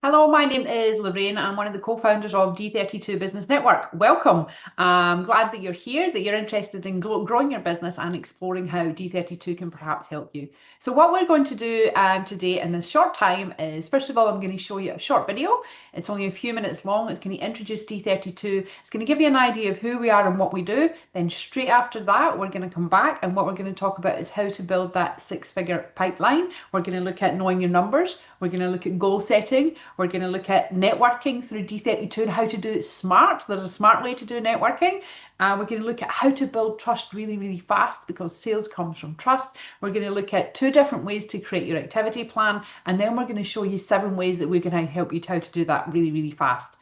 Hello, my name is Lorraine. I'm one of the co-founders of D32 Business Network. Welcome. I'm glad that you're here, that you're interested in growing your business and exploring how D32 can perhaps help you. So what we're going to do today in this short time is, first of all, I'm going to show you a short video. It's only a few minutes long. It's going to introduce D32. It's going to give you an idea of who we are and what we do. Then straight after that, we're going to come back, and what we're going to talk about is how to build that six-figure pipeline. We're going to look at knowing your numbers. We're going to look at goal setting. We're going to look at networking through D32 and how to do it smart. There's a smart way to do networking. We're going to look at how to build trust really, really fast, because sales comes from trust. We're going to look at 2 different ways to create your activity plan. And then we're going to show you 7 ways that we're going to help you how to do that really, really fast.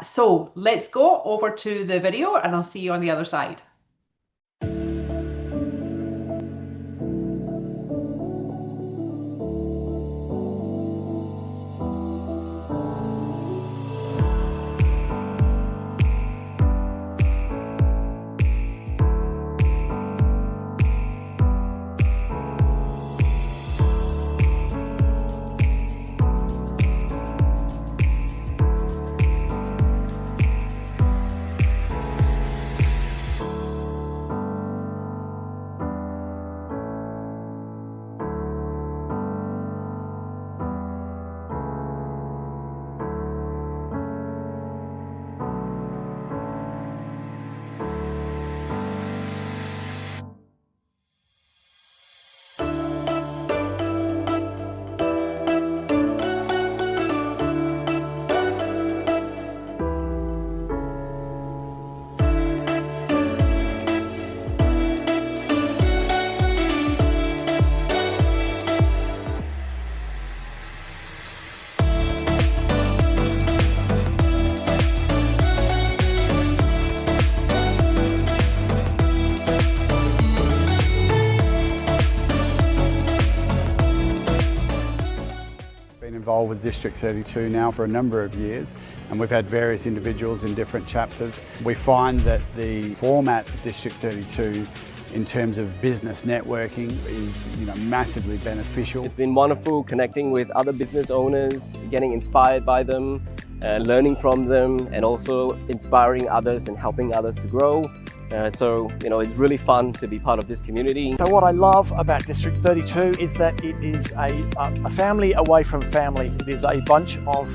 So let's go over to the video and I'll see you on the other side. Involved with District 32 now for a number of years, and we've had various individuals in different chapters. We find that the format of District 32 in terms of business networking is massively beneficial. It's been wonderful connecting with other business owners, getting inspired by them, learning from them, and also inspiring others and helping others to grow. So it's really fun to be part of this community. So what I love about District 32 is that it is a family away from family. It is a bunch of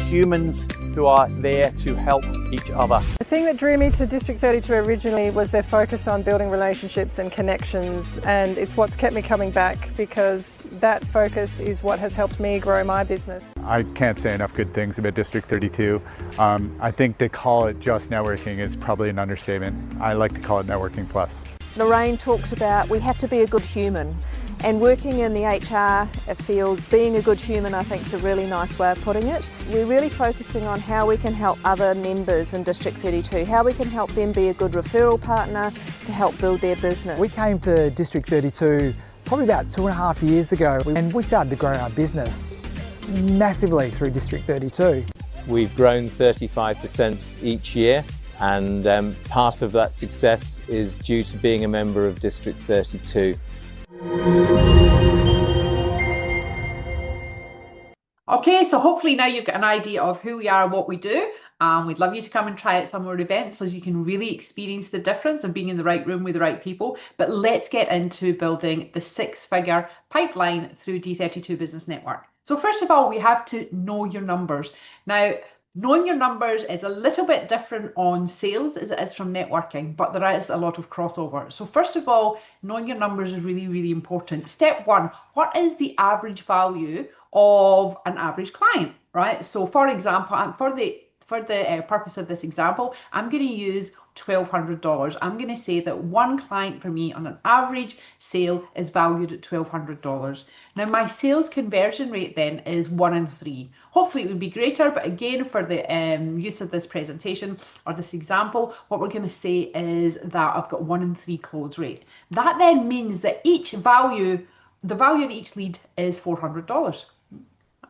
humans who are there to help each other. The thing that drew me to District 32 originally was their focus on building relationships and connections, and it's what's kept me coming back, because that focus is what has helped me grow my business. I can't say enough good things about District 32. I think to call it just networking is probably an understatement. I like to call it Networking Plus. Lorraine talks about we have to be a good human, and working in the HR field, being a good human, I think, is a really nice way of putting it. We're really focusing on how we can help other members in District 32, how we can help them be a good referral partner to help build their business. We came to District 32 probably about 2.5 years ago, and we started to grow our business massively through District 32. We've grown 35% each year, and part of that success is due to being a member of District 32. Okay, so hopefully now you've got an idea of who we are and what we do. We'd love you to come and try out some of our events so you can really experience the difference of being in the right room with the right people. But let's get into building the 6-figure pipeline through D32 Business Network. So first of all, we have to know your numbers. Now, knowing your numbers is a little bit different on sales as it is from networking, but there is a lot of crossover. So first of all, knowing your numbers is really, really important. Step 1, what is the average value of an average client, right? So for example, for the purpose of this example, I'm going to use $1,200. I'm going to say that one client for me on an average sale is valued at $1,200. Now my sales conversion rate then is 1 in 3. Hopefully it would be greater, but again, for the use of this presentation or this example, what we're going to say is that I've got 1 in 3 close rate. That then means that the value of each lead is $400.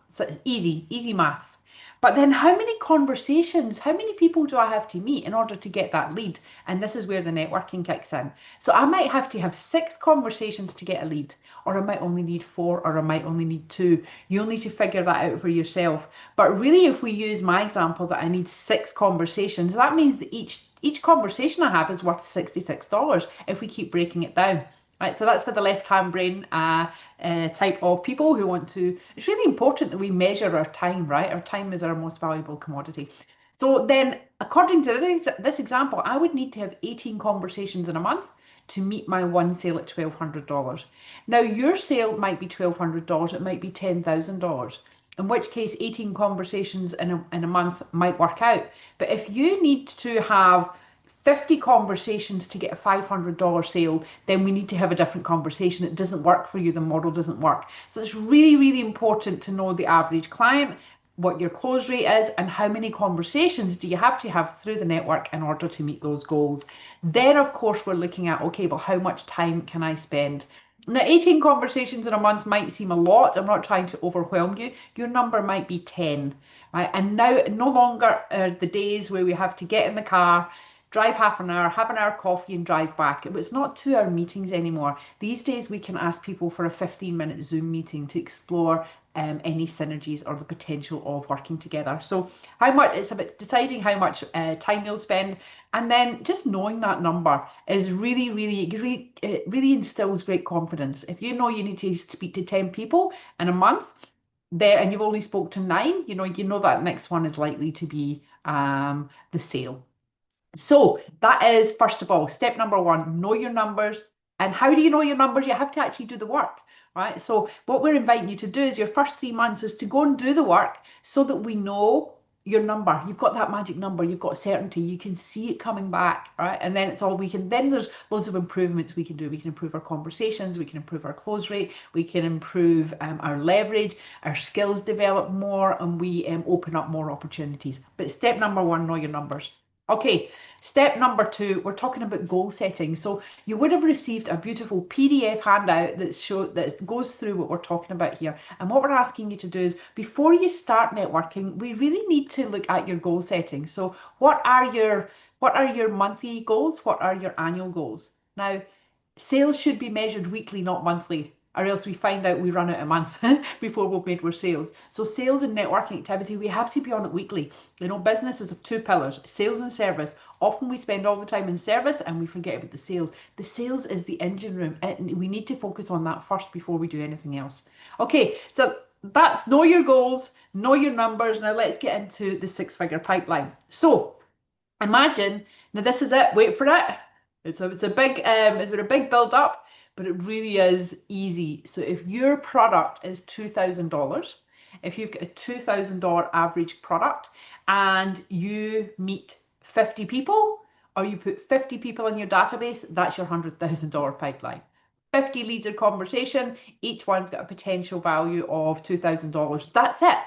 So it's easy maths. But then how many conversations, how many people do I have to meet in order to get that lead? And this is where the networking kicks in. So I might have to have 6 conversations to get a lead, or I might only need 4, or I might only need 2. You'll need to figure that out for yourself. But really, if we use my example that I need 6 conversations, that means that each conversation I have is worth $66 if we keep breaking it down. Right, so that's for the left-hand brain type of people who want to. It's really important that we measure our time, right? Our time is our most valuable commodity. So then, according to this example, I would need to have 18 conversations in a month to meet my one sale at $1,200. Now, your sale might be $1,200, it might be $10,000. In which case 18 conversations in a month might work out. But if you need to have 50 conversations to get a $500 sale, then we need to have a different conversation. It doesn't work for you, the model doesn't work. So it's really, really important to know the average client, what your close rate is, and how many conversations do you have to have through the network in order to meet those goals. Then of course we're looking at, okay, well, how much time can I spend? Now, 18 conversations in a month might seem a lot. I'm not trying to overwhelm you. Your number might be 10, right? And now no longer are the days where we have to get in the car, drive half an hour, have an hour coffee and drive back. It's not 2-hour meetings anymore. These days we can ask people for a 15-minute Zoom meeting to explore any synergies or the potential of working together. So how much, it's about deciding how much time you'll spend, and then just knowing that number is really instills great confidence. If you know you need to speak to 10 people in a month there and you've only spoke to 9, you know that next one is likely to be the sale. So that is, first of all, step number 1, know your numbers. And how do you know your numbers? You have to actually do the work, right? So what we're inviting you to do is your first 3 months is to go and do the work so that we know your number. You've got that magic number, you've got certainty, you can see it coming back, right? And then it's all then there's loads of improvements we can do. We can improve our conversations, we can improve our close rate, we can improve our leverage, our skills develop more, and we open up more opportunities. But step number 1, know your numbers. Okay, step number 2, we're talking about goal setting. So you would have received a beautiful PDF handout that goes through what we're talking about here. And what we're asking you to do is, before you start networking, we really need to look at your goal setting. So what are your monthly goals? What are your annual goals? Now, sales should be measured weekly, not monthly, or else we find out we run out of month before we've made our sales. So sales and networking activity, we have to be on it weekly. You know, business is of 2 pillars, sales and service. Often we spend all the time in service and we forget about the sales. The sales is the engine room, and we need to focus on that first before we do anything else. Okay, so that's know your goals, know your numbers. Now let's get into the 6-figure pipeline. So imagine, now this is it, wait for it. It's been a big build up, but it really is easy. So if your product is $2,000, if you've got a $2,000 average product and you meet 50 people, or you put 50 people in your database, that's your $100,000 pipeline. 50 leads a conversation, each one's got a potential value of $2,000. That's it.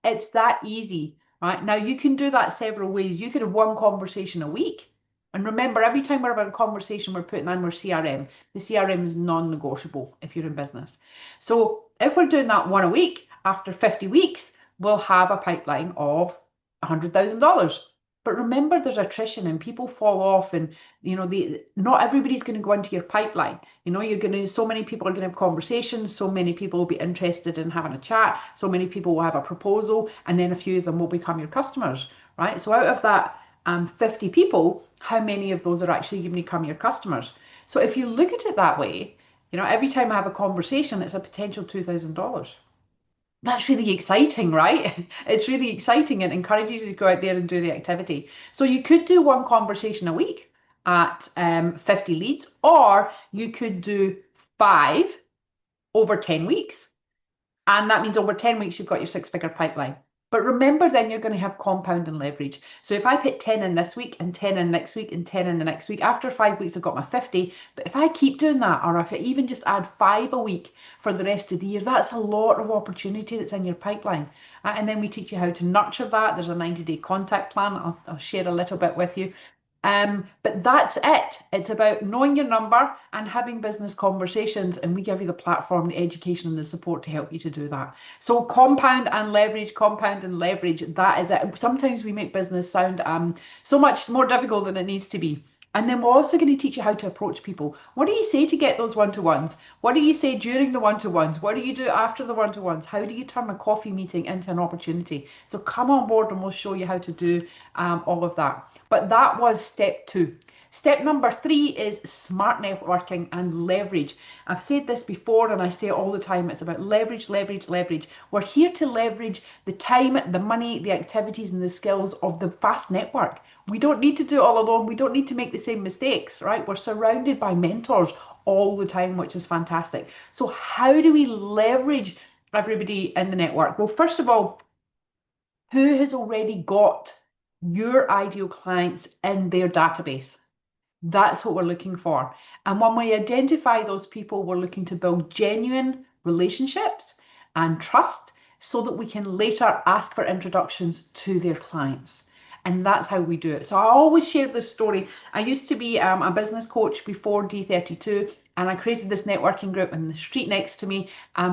It's that easy, right? Now you can do that several ways. You could have 1 conversation a week. And remember, every time we're having a conversation, we're putting in our CRM. The CRM is non-negotiable if you're in business. So if we're doing that 1 a week, after 50 weeks, we'll have a pipeline of $100,000. But remember, there's attrition and people fall off, and not everybody's going to go into your pipeline. So many people are going to have conversations, so many people will be interested in having a chat, so many people will have a proposal, and then a few of them will become your customers, right? So out of that 50 people, how many of those are actually going to become your customers? So if you look at it that way, every time I have a conversation, it's a potential $2,000. That's really exciting, right? It's really exciting and encourages you to go out there and do the activity. So you could do 1 conversation a week at 50 leads, or you could do 5 over 10 weeks. And that means over 10 weeks, you've got your 6-figure pipeline. But remember, then you're going to have compound and leverage. So if I put 10 in this week and 10 in next week and 10 in the next week, after 5 weeks, I've got my 50. But if I keep doing that, or if I even just add 5 a week for the rest of the year, that's a lot of opportunity that's in your pipeline. And then we teach you how to nurture that. There's a 90-day contact plan. I'll share a little bit with you. But that's it. It's about knowing your number and having business conversations, and we give you the platform, the education and the support to help you to do that. So compound and leverage, that is it. Sometimes we make business sound so much more difficult than it needs to be. And then we're also going to teach you how to approach people. What do you say to get those one-to-ones? What do you say during the one-to-ones? What do you do after the one-to-ones? How do you turn a coffee meeting into an opportunity? So come on board and we'll show you how to do all of that. But that was step 2. Step number 3 is smart networking and leverage. I've said this before and I say it all the time. It's about leverage, leverage, leverage. We're here to leverage the time, the money, the activities and the skills of the vast network. We don't need to do it all alone. We don't need to make the same mistakes, right? We're surrounded by mentors all the time, which is fantastic. So how do we leverage everybody in the network? Well, first of all, who has already got your ideal clients in their database? That's what we're looking for. And when we identify those people, we're looking to build genuine relationships and trust so that we can later ask for introductions to their clients. And that's how we do it. So I always share this story. I used to be a business coach before D32, and I created this networking group in the street next to me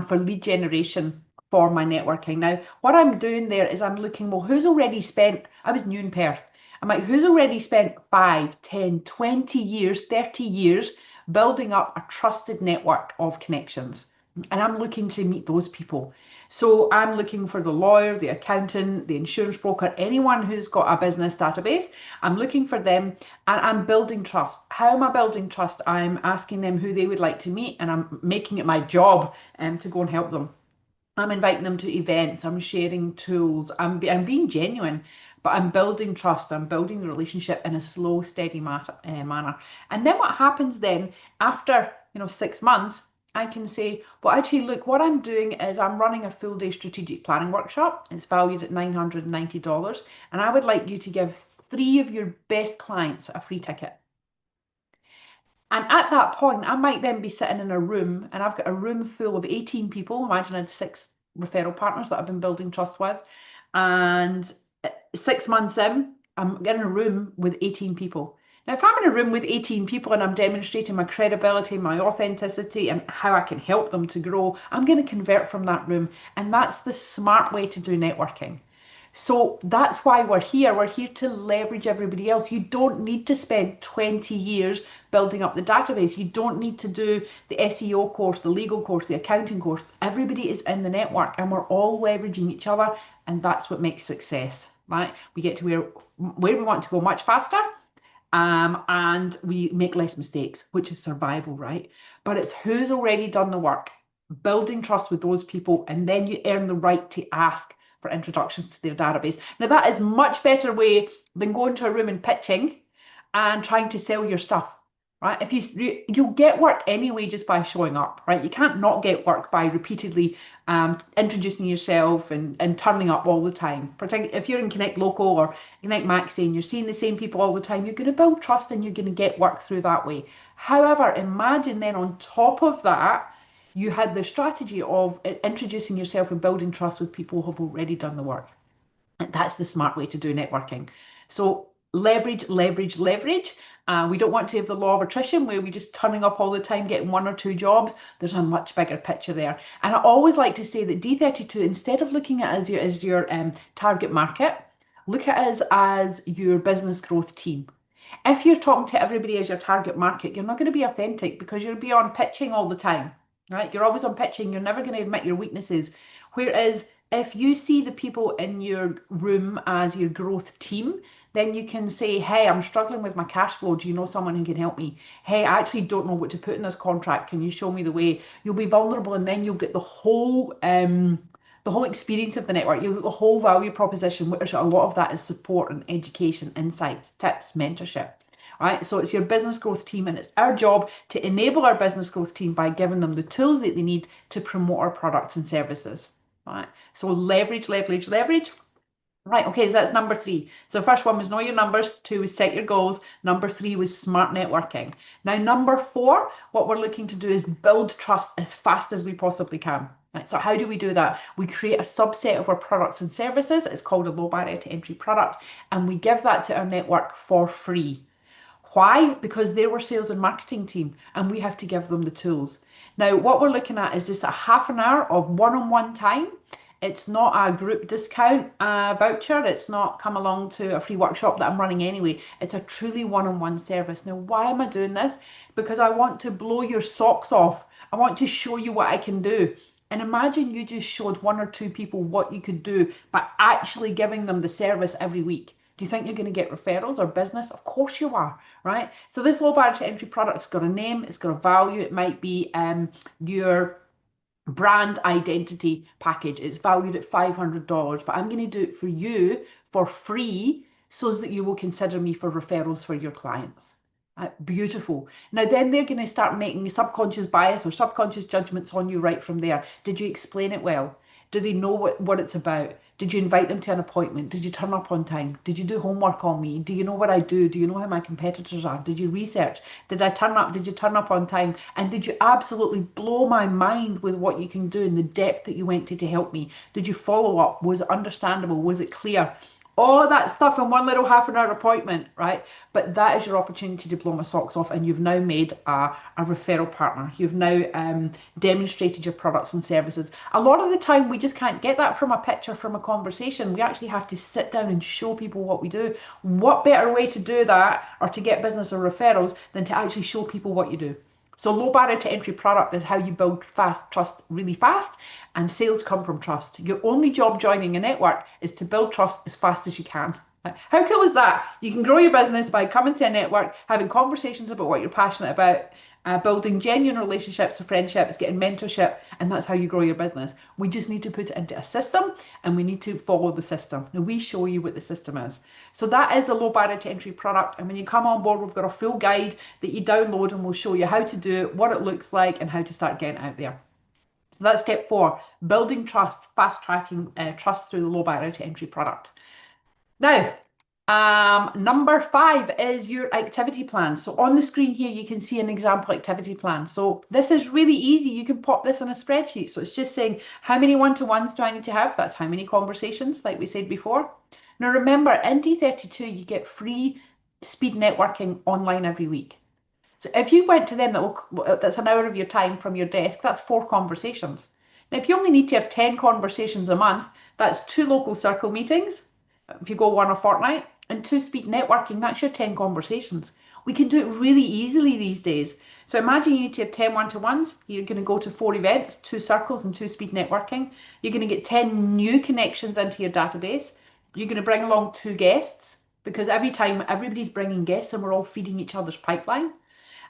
for lead generation for my networking. Now, what I'm doing there is I'm looking, well, who's already spent, I was new in Perth. I'm like, who's already spent 5, 10, 20 years, 30 years building up a trusted network of connections? And I'm looking to meet those people. So I'm looking for the lawyer, the accountant, the insurance broker, anyone who's got a business database. I'm looking for them and I'm building trust. How am I building trust? I'm asking them who they would like to meet and I'm making it my job to go and help them. I'm inviting them to events. I'm sharing tools. I'm being genuine. But I'm building trust, I'm building the relationship in a slow, steady manner. And then what happens then, after 6 months, I can say, well, actually, look, what I'm doing is I'm running a full day strategic planning workshop. It's valued at $990. And I would like you to give 3 of your best clients a free ticket. And at that point, I might then be sitting in a room and I've got a room full of 18 people. Imagine I had 6 referral partners that I've been building trust with. And 6 months in, I'm in a room with 18 people. Now, if I'm in a room with 18 people and I'm demonstrating my credibility, my authenticity, and how I can help them to grow, I'm going to convert from that room. And that's the smart way to do networking. So that's why we're here. We're here to leverage everybody else. You don't need to spend 20 years building up the database. You don't need to do the SEO course, the legal course, the accounting course. Everybody is in the network and we're all leveraging each other. And that's what makes success, right? We get to where we want to go much faster and we make less mistakes, which is survival, right? But it's who's already done the work, building trust with those people, and then you earn the right to ask for introductions to their database. Now that is much better way than going to a room and pitching and trying to sell your stuff, right? If you'll get work anyway just by showing up, right? You can't not get work by repeatedly introducing yourself and turning up all the time. Particularly if you're in Connect Local or Connect Maxi and you're seeing the same people all the time, you're going to build trust and you're going to get work through that way. However, imagine then on top of that, you had the strategy of introducing yourself and building trust with people who have already done the work. And that's the smart way to do networking. So leverage, leverage, leverage. We don't want to have the law of attrition where we're just turning up all the time, getting 1 or 2 jobs. There's a much bigger picture there. And I always like to say that D32, instead of looking at it as your target market, look at us as your business growth team. If you're talking to everybody as your target market, you're not going to be authentic because you'll be on pitching all the time. Right? You're always on pitching. You're never going to admit your weaknesses. Whereas if you see the people in your room as your growth team, then you can say, hey, I'm struggling with my cash flow. Do you know someone who can help me? Hey, I actually don't know what to put in this contract. Can you show me the way? You'll be vulnerable and then you'll get the whole experience of the network. You'll get the whole value proposition, which a lot of that is support and education, insights, tips, mentorship. Right, so it's your business growth team and it's our job to enable our business growth team by giving them the tools that they need to promote our products and services. Right, so leverage, leverage, leverage. Right, okay, so that's number 3. So first one was know your numbers, 2 was set your goals, number 3 was smart networking. Now number 4, what we're looking to do is build trust as fast as we possibly can. Right, so how do we do that? We create a subset of our products and services. It's called a low barrier to entry product, and we give that to our network for free. Why? Because they're our sales and marketing team, and we have to give them the tools. Now, what we're looking at is just a half an hour of one-on-one time. It's not a group discount voucher. It's not come along to a free workshop that I'm running anyway. It's a truly one-on-one service. Now, why am I doing this? Because I want to blow your socks off. I want to show you what I can do. And imagine you just showed 1 or 2 people what you could do by actually giving them the service every week. Do you think you're going to get referrals or business? Of course you are, right? So this low barrier to entry product's got a name, it's got a value. It might be your brand identity package. It's valued at $500, but I'm going to do it for you for free so that you will consider me for referrals for your clients. Beautiful. Now then they're going to start making subconscious bias or subconscious judgments on you right from there. Did you explain it well? Do they know what it's about? Did you invite them to an appointment? Did you turn up on time? Did you do homework on me? Do you know what I do? Do you know who my competitors are? Did you research? Did I turn up? Did you turn up on time? And did you absolutely blow my mind with what you can do and the depth that you went to help me? Did you follow up? Was it understandable? Was it clear? All of that stuff in one little half an hour appointment, right? But that is your opportunity to blow my socks off, and you've now made a referral partner. You've now demonstrated your products and services. A lot of the time we just can't get that from a picture, from a conversation. We actually have to sit down and show people what we do. What better way to do that or to get business or referrals than to actually show people what you do? So low barrier to entry product is how you build fast trust really fast, and sales come from trust. Your only job joining a network is to build trust as fast as you can. How cool is that? You can grow your business by coming to a network, having conversations about what you're passionate about, building genuine relationships or friendships, getting mentorship, and that's how you grow your business. We just need to put it into a system, and we need to follow the system. Now we show you what the system is. So that is the low barrier to entry product, and when you come on board, we've got a full guide that you download, and we'll show you how to do it, what it looks like, and how to start getting out there. So that's step 4, building trust, fast tracking trust through the low barrier to entry product. Now, number 5 is your activity plan. So on the screen here, you can see an example activity plan. So this is really easy. You can pop this in a spreadsheet. So it's just saying, how many one-to-ones do I need to have? That's how many conversations, like we said before. Now remember, in D32, you get free speed networking online every week. So if you went to them, that's an hour of your time from your desk, that's 4 conversations. Now, if you only need to have 10 conversations a month, that's 2 local circle meetings, if you go 1 a fortnight, and 2 speed networking, that's your 10 conversations. We can do it really easily these days. So imagine you need to have 10 one-to-ones, you're going to go to 4 events, 2 circles and 2 speed networking. You're going to get 10 new connections into your database. You're going to bring along 2 guests, because every time everybody's bringing guests and we're all feeding each other's pipeline.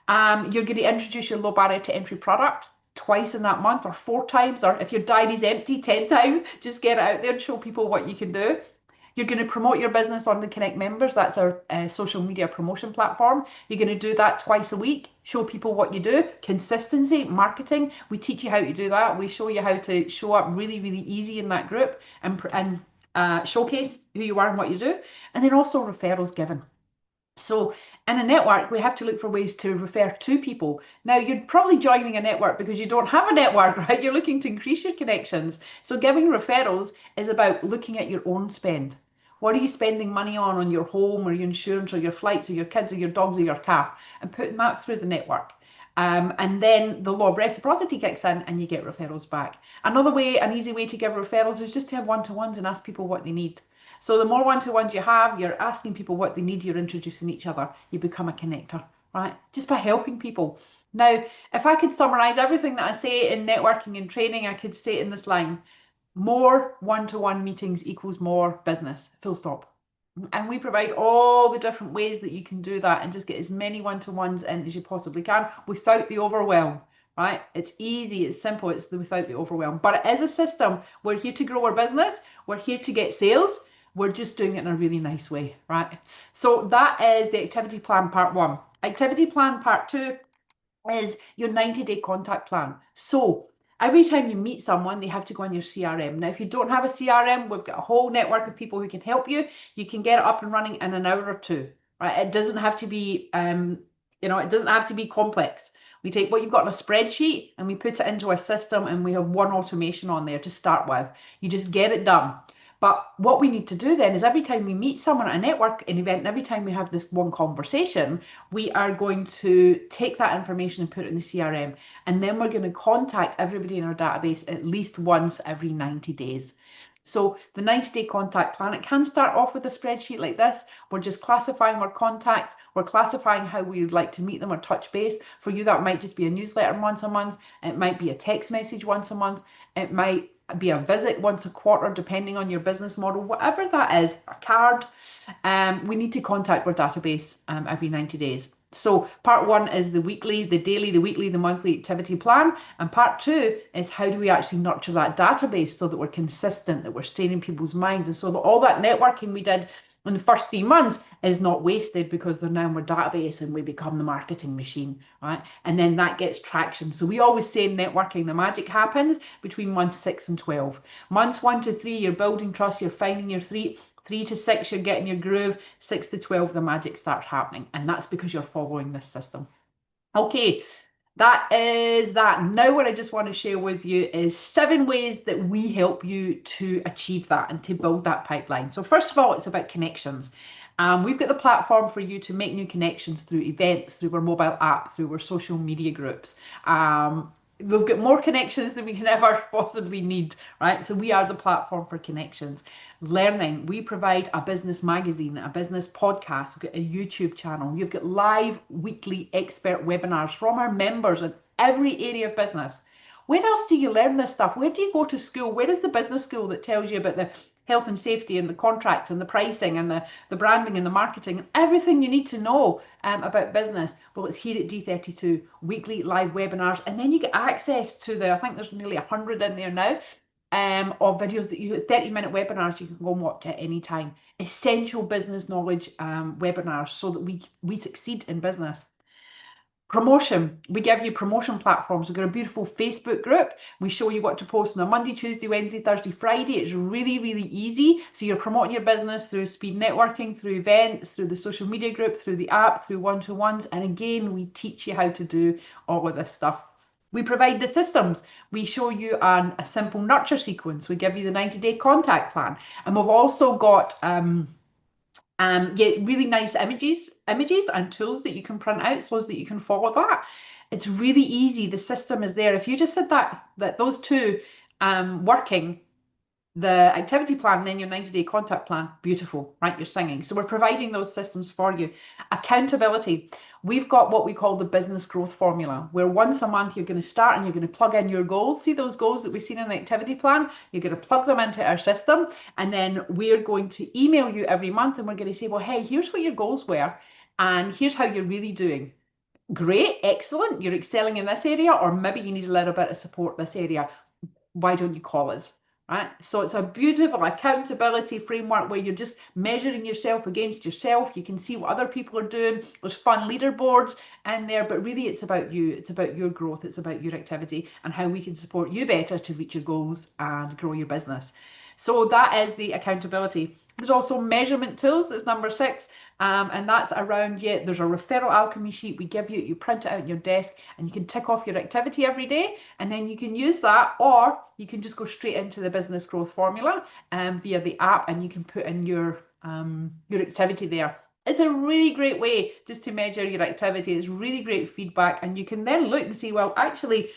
You're going to introduce your low barrier to entry product twice in that month, or 4 times, or if your diary's empty, 10 times, just get it out there and show people what you can do. You're going to promote your business on the Connect Members. That's our social media promotion platform. You're going to do that twice a week. Show people what you do. Consistency, marketing. We teach you how to do that. We show you how to show up really, really easy in that group and showcase who you are and what you do. And then also referrals given. So in a network, we have to look for ways to refer to people. Now, you're probably joining a network because you don't have a network, right? You're looking to increase your connections. So giving referrals is about looking at your own spend. What are you spending money on your home or your insurance or your flights or your kids or your dogs or your car, and putting that through the network. And then the law of reciprocity kicks in and you get referrals back. Another way, an easy way to give referrals is just to have one-to-ones and ask people what they need. So the more one-to-ones you have, you're asking people what they need, you're introducing each other, you become a connector, right? Just by helping people. Now, if I could summarize everything that I say in networking and training, I could say it in this line: more one-to-one meetings equals more business, full stop. And we provide all the different ways that you can do that and just get as many one-to-ones in as you possibly can without the overwhelm, right? It's easy, it's simple, it's without the overwhelm. But it is a system. We're here to grow our business. We're here to get sales. We're just doing it in a really nice way, right? So that is the activity plan part 1. Activity plan part 2 is your 90-day contact plan. So every time you meet someone, they have to go on your CRM. Now, if you don't have a CRM, we've got a whole network of people who can help you. You can get it up and running in an hour or 2, right? It doesn't have to be, it doesn't have to be complex. We take what you've got in a spreadsheet and we put it into a system, and we have one automation on there to start with. You just get it done. But what we need to do then is every time we meet someone at a networking event, and every time we have this one conversation, we are going to take that information and put it in the CRM. And then we're going to contact everybody in our database at least once every 90 days. So the 90-day contact plan, it can start off with a spreadsheet like this. We're just classifying our contacts. We're classifying how we would like to meet them or touch base. For you, that might just be a newsletter once a month. It might be a text message once a month. It might be a visit once a quarter, depending on your business model. Whatever that is, a card. We need to contact our database every 90 days. So part one is the weekly, the daily, the weekly, the monthly activity plan. And part two is how do we actually nurture that database so that we're consistent, that we're staying in people's minds. And so that all that networking we did in the first 3 months is not wasted because they're now in our database and we become the marketing machine, right? And then that gets traction. So we always say in networking, the magic happens between months 6 and 12. Months 1 to 3, you're building trust, you're finding your 3 to 6, you're getting your groove. 6 to 12, the magic starts happening. And that's because you're following this system. Okay, that is that. Now what I just want to share with you is 7 ways that we help you to achieve that and to build that pipeline. So first of all, it's about connections. We've got the platform for you to make new connections through events, through our mobile app, through our social media groups. We've got more connections than we can ever possibly need, right? So we are the platform for connections. Learning, we provide a business magazine, a business podcast, we've got a YouTube channel, you've got live weekly expert webinars from our members in every area of business. Where else do you learn this stuff? Where do you go to school? Where is the business school that tells you about the health and safety and the contracts and the pricing and the branding and the marketing and everything you need to know about business? Well, it's here at D32, weekly live webinars, and then you get access to I think there's nearly 100 in there now, of videos that 30-minute webinars you can go and watch at any time. Essential business knowledge webinars so that we succeed in business. Promotion, we give you promotion platforms. We've got a beautiful Facebook group. We show you what to post on a Monday, Tuesday, Wednesday, Thursday, Friday. It's really, really easy. So you're promoting your business through speed networking, through events, through the social media group, through the app, through one-to-ones. And again, we teach you how to do all of this stuff. We provide the systems. We show you a simple nurture sequence. We give you the 90-day contact plan. And we've also got really nice images and tools that you can print out so that you can follow that. It's really easy. The system is there. If you just had that those two working, the activity plan and then your 90-day contact plan, beautiful, right? You're singing. So we're providing those systems for you. Accountability. We've got what we call the business growth formula, where once a month you're going to start and you're going to plug in your goals. See those goals that we've seen in the activity plan? You're going to plug them into our system, and then we're going to email you every month and we're going to say, well, hey, here's what your goals were and here's how you're really doing. Great, excellent, you're excelling in this area, or maybe you need a little bit of support in this area. Why don't you call us? Right? So it's a beautiful accountability framework where you're just measuring yourself against yourself. You can see what other people are doing. There's fun leaderboards in there, but really it's about you. It's about your growth. It's about your activity and how we can support you better to reach your goals and grow your business. So that is the accountability. There's also measurement tools. That's number 6. And that's around, there's a referral alchemy sheet we give you. You print it out on your desk and you can tick off your activity every day. And then you can use that, or you can just go straight into the business growth formula via the app, and you can put in your activity there. It's a really great way just to measure your activity. It's really great feedback. And you can then look and see, well, actually,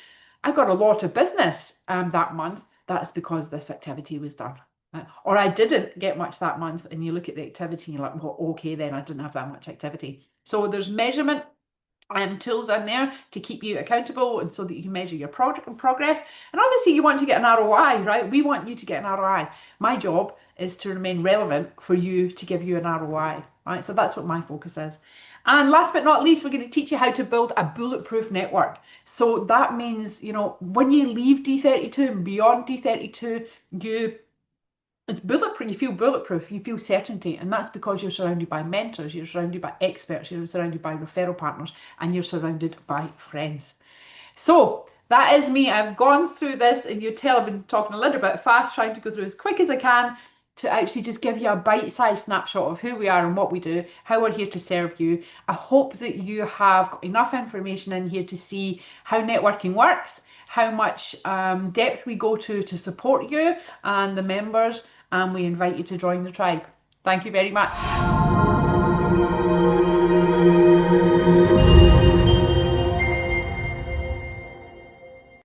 I got a lot of business that month. That's because this activity was done. Or I didn't get much that month, and you look at the activity and you're like, well, okay, then I didn't have that much activity. So there's measurement tools in there to keep you accountable and so that you can measure your progress. And obviously you want to get an ROI, right? We want you to get an ROI. My job is to remain relevant for you to give you an ROI, right? So that's what my focus is. And last but not least, we're going to teach you how to build a bulletproof network. So that means, when you leave D32 and beyond D32, it's bulletproof. You feel bulletproof, you feel certainty, and that's because you're surrounded by mentors, you're surrounded by experts, you're surrounded by referral partners, and you're surrounded by friends. So that is me. I've gone through this, and you tell I've been talking a little bit fast, trying to go through as quick as I can to actually just give you a bite-sized snapshot of who we are and what we do, how we're here to serve you. I hope that you have got enough information in here to see how networking works, how much depth we go to support you and the members, and we invite you to join the tribe. Thank you very much.